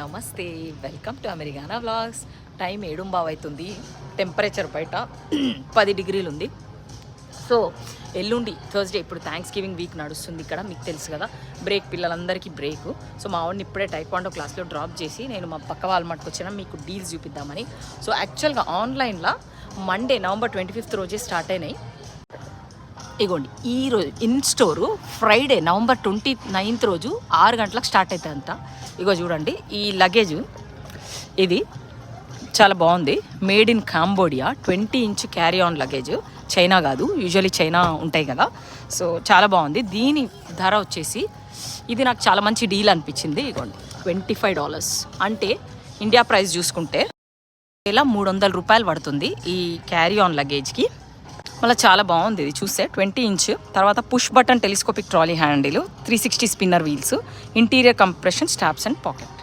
నమస్తే, welcome to అమెరికానా vlogs. Time 7:15 అవుతుంది. Temperature బయట 10 డిగ్రీలు ఉంది. సో ఎల్లుండి థర్స్డే, ఇప్పుడు థ్యాంక్స్ గివింగ్ వీక్ నడుస్తుంది ఇక్కడ, మీకు తెలుసు కదా. బ్రేక్, పిల్లలందరికీ బ్రేక్. సో మా వాడిని ఇప్పుడే టైక్వాండో క్లాస్లో డ్రాప్ చేసి నేను మా పక్క వాళ్ళ మటుకు వచ్చినా మీకు డీల్స్ చూపిద్దామని. సో యాక్చువల్గా ఆన్లైన్లో మండే November 25th రోజే స్టార్ట్ అయినాయి. ఇగోండి, ఈరోజు in store Friday November 29th రోజు 6 గంటలకు స్టార్ట్ అవుతుంది అంతా. ఇగో చూడండి, ఈ లగేజ్ ఇది చాలా బాగుంది. Made in Cambodia 20 inch carry on luggage. China కాదు, యూజువలీ చైనా ఉంటాయి కదా. సో చాలా బాగుంది. దీని ధర వచ్చేసి, ఇది నాకు చాలా మంచి డీల్ అనిపించింది. ఇగోండి, $25 అంటే ఇండియా ప్రైస్ చూసుకుంటే $1,300 పడుతుంది ఈ క్యారీ ఆన్ లగేజ్కి. మళ్ళీ చాలా బాగుంది. ఇది చూస్తే 20 inch, తర్వాత push button telescopic trolley handle, 360 spinner wheels, interior compression stops and pocket.